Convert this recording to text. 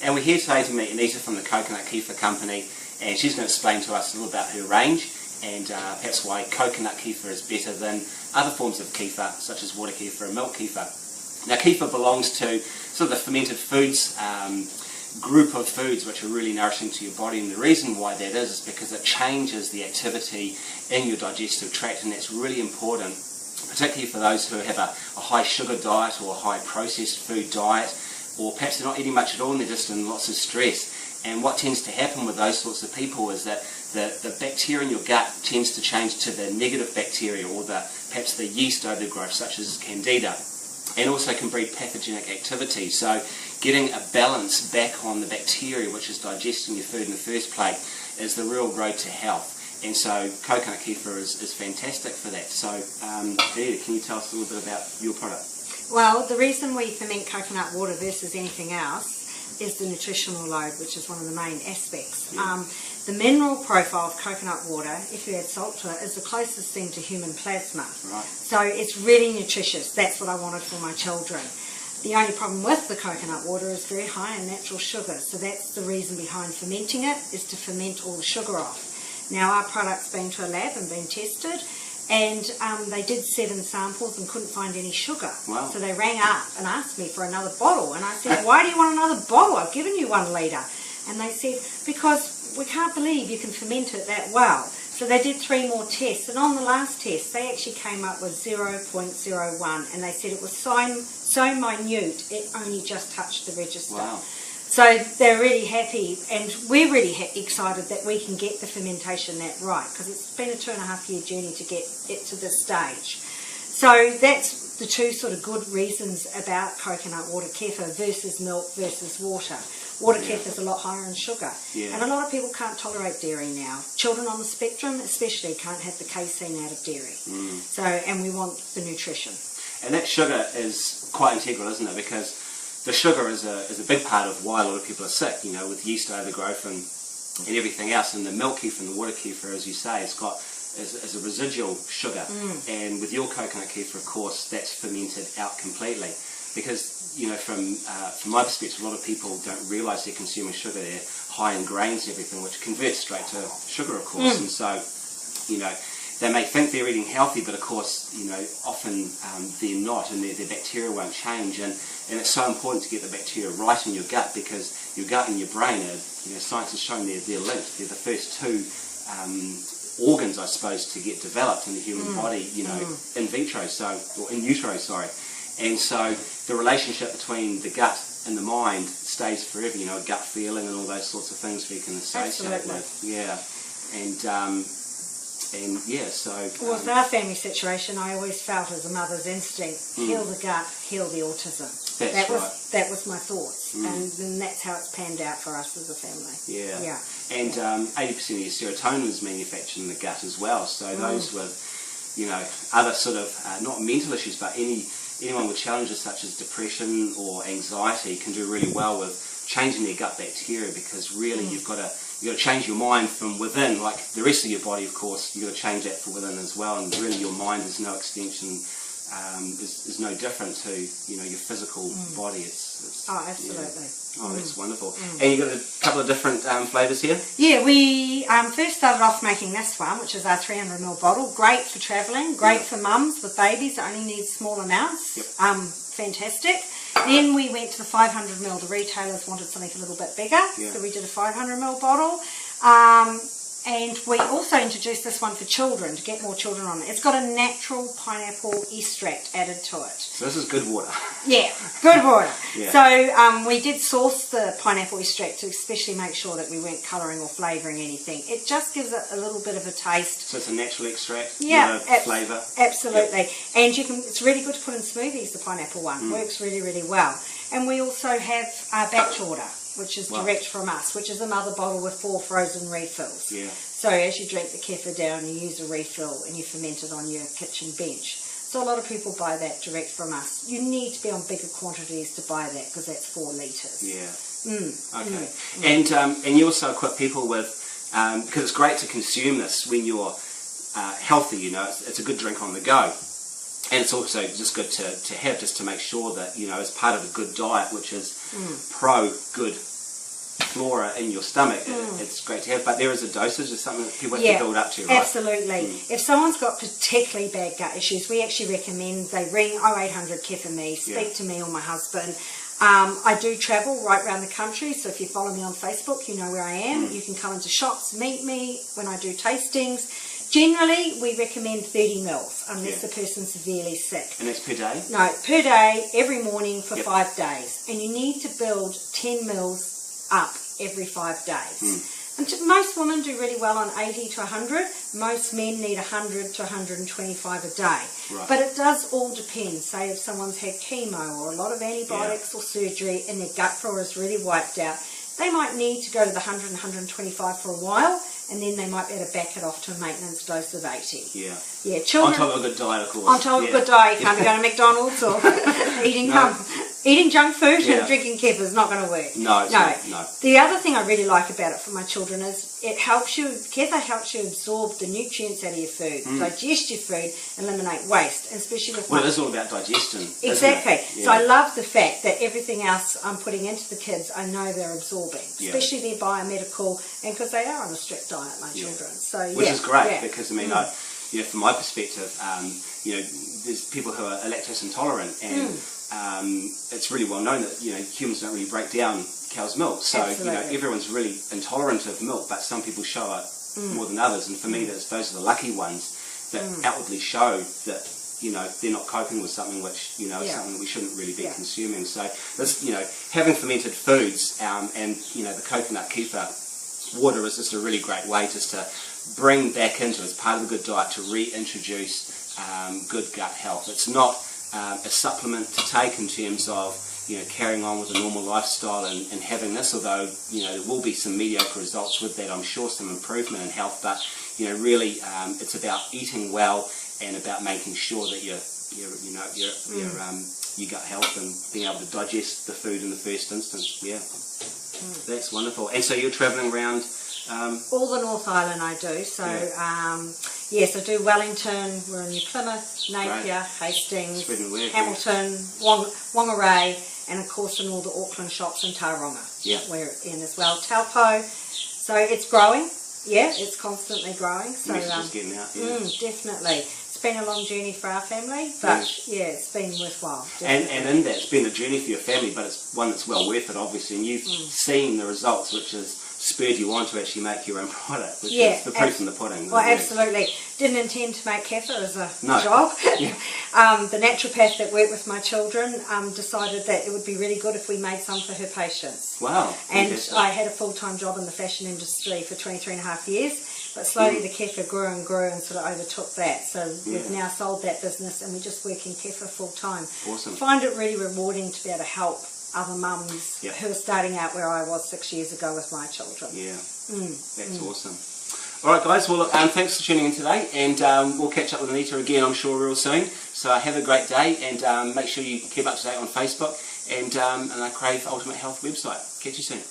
And we're here today to meet Anita from the Coconut Kefir company, and she's going to explain to us a little about her range and perhaps why coconut kefir is better than other forms of kefir, such as water kefir and milk kefir. Now, kefir belongs to sort of the fermented foods group of foods which are really nourishing to your body, and the reason why that is because it changes the activity in your digestive tract, and that's really important, particularly for those who have a high sugar diet or a high processed food diet, or perhaps they're not eating much at all and they're just in lots of stress. And what tends to happen with those sorts of people is that the bacteria in your gut tends to change to the negative bacteria, or perhaps the yeast overgrowth such as candida, and also can breed pathogenic activity. So getting a balance back on the bacteria which is digesting your food in the first place is the real road to health. And so coconut kefir is fantastic for that. So Anita, can you tell us a little bit about your product? Well, the reason we ferment coconut water versus anything else is the nutritional load, which is one of the main aspects. Yeah. The mineral profile of coconut water, if you add salt to it, is the closest thing to human plasma. Right. So it's really nutritious. That's what I wanted for my children. The only problem with the coconut water is very high in natural sugar, so that's the reason behind fermenting it, is to ferment all the sugar off. Now, our product's been to a lab and been tested, and they did 7 samples and couldn't find any sugar. Wow. So they rang up and asked me for another bottle, and I said, why do you want another bottle? I've given you 1 litre. And they said, because we can't believe you can ferment it that well. So they did 3 more tests, and on the last test they actually came up with 0.01, and they said it was so minute it only just touched the register. Wow. So they're really happy, and we're really excited that we can get the fermentation that right, because it's been a 2.5-year journey to get it to this stage. So that's the 2 sort of good reasons about coconut water kefir versus milk versus water. Water kefir is a lot higher in sugar, and a lot of people can't tolerate dairy now. Children on the spectrum especially can't have the casein out of dairy. So, and we want the nutrition. And that sugar is quite integral, isn't it? Because the sugar is a big part of why a lot of people are sick, you know, with yeast overgrowth and everything else. And the milk kefir and the water kefir, as you say, it's got as a residual sugar. And with your coconut kefir, of course, that's fermented out completely. Because, you know, from my perspective, a lot of people don't realise they're consuming sugar. They're high in grains and everything, which converts straight to sugar, of course. And so, you know, they may think they're eating healthy, but of course, you know, often they're not, and their bacteria won't change. And it's so important to get the bacteria right in your gut, because your gut and your brain are, you know, science has shown they're linked. They're the first 2 organs, I suppose, to get developed in the human body, you know, in vitro, or in utero, sorry. And so the relationship between the gut and the mind stays forever, you know, gut feeling and all those sorts of things we can associate with. Yeah. And yeah, so... Well, with our family situation, I always felt as a mother's instinct, heal the gut, heal the autism. That was my thoughts, and then that's how it's panned out for us as a family. Yeah. And 80% of your serotonin is manufactured in the gut as well, so those with, you know, other sort of, not mental issues, but anyone with challenges such as depression or anxiety can do really well with changing their gut bacteria, because really you've got to change your mind from within, like the rest of your body, of course. You've got to change that from within as well, and really your mind is no extension, is no different to, you know, your physical body. It's absolutely. Yeah. Oh, that's wonderful. And you've got a couple of different flavours here? Yeah, we first started off making this one, which is our 300ml bottle. Great for travelling, great for mums with babies that only need small amounts. Fantastic. Then we went to the 500ml. The retailers wanted something a little bit bigger, so we did a 500ml bottle. And we also introduced this one for children, to get more children on it. It's got a natural pineapple extract added to it. So this is good water. Yeah, good water. So we did source the pineapple extract to especially make sure that we weren't colouring or flavouring anything. It just gives it a little bit of a taste. So it's a natural extract, not a flavour. Absolutely. And it's really good to put in smoothies, the pineapple one. Works really, really well. And we also have our batch order, which is direct from us, which is another bottle with 4 frozen refills. So as you drink the kefir down, you use a refill and you ferment it on your kitchen bench. So a lot of people buy that direct from us. You need to be on bigger quantities to buy that, because that's 4 litres. Okay. And you also equip people with, because it's great to consume this when you're healthy, you know, it's a good drink on the go. And it's also just good to have, just to make sure that, you know, as part of a good diet, which is pro-good flora in your stomach, it's great to have. But there is a dosage of something that people have to build up to, right? Absolutely. If someone's got particularly bad gut issues, we actually recommend they ring 0800 Kefir me, speak to me or my husband. I do travel right around the country, so if you follow me on Facebook, you know where I am. You can come into shops, meet me when I do tastings. Generally, we recommend 30 mils, unless the person's severely sick. And that's per day? No, per day, every morning for 5 days. And you need to build 10 mils up every 5 days. And most women do really well on 80 to 100. Most men need 100 to 125 a day. Right. But it does all depend. Say if someone's had chemo or a lot of antibiotics or surgery and their gut flora is really wiped out, they might need to go to the 100 and 125 for a while, and then they might be able to back it off to a maintenance dose of 80. Yeah, children. On top of a good diet, of course. On top of a good diet, you can't be going to McDonald's or eating junk food and drinking kefir is not going to work. No. The other thing I really like about it for my children is kefir helps you absorb the nutrients out of your food, digest your food, eliminate waste, and especially with it is all about digestion. Exactly. So I love the fact that everything else I'm putting into the kids, I know they're absorbing, especially their biomedical, and because they are on a strict diet, my children. So which is great because I mean, from my perspective, there's people who are lactose intolerant, and it's really well known that humans don't really break down cow's milk. So everyone's really intolerant of milk, but some people show it more than others. And for me, those are the lucky ones that outwardly show that they're not coping with something which is something that we shouldn't really be consuming. So this, having fermented foods and the coconut kefir water is just a really great way just to bring back into, as part of a good diet, to reintroduce good gut health. It's not a supplement to take in terms of carrying on with a normal lifestyle and having this, although there will be some mediocre results with that, I'm sure, some improvement in health, but really it's about eating well and about making sure that your gut health and being able to digest the food in the first instance. That's wonderful. And so you're travelling around all the North Island I do. So yes, I do Wellington, we're in New Plymouth, Napier, Hastings, Hamilton, Whangarei, and of course in all the Auckland shops in Tauranga. We're in as well. Taupo. So it's growing. It's constantly growing. So getting out. Definitely. It's been a long journey for our family, but it's been worthwhile. And in that, it's been a journey for your family, but it's one that's well worth it, obviously, and you've seen the results, which has spurred you on to actually make your own product, which is the proof in the pudding. Well, absolutely. Didn't intend to make kefir as a job. The naturopath that worked with my children decided that it would be really good if we made some for her patients. Wow. And I had a full-time job in the fashion industry for 23 and a half years. But slowly the kefir grew and sort of overtook that. So we've now sold that business and we just work in kefir full time. Awesome. I find it really rewarding to be able to help other mums who are starting out where I was 6 years ago with my children. That's awesome. All right, guys. Well, look, thanks for tuning in today, and we'll catch up with Anita again, I'm sure, real soon. So have a great day, and make sure you keep up to date on Facebook and our Crave Ultimate Health website. Catch you soon.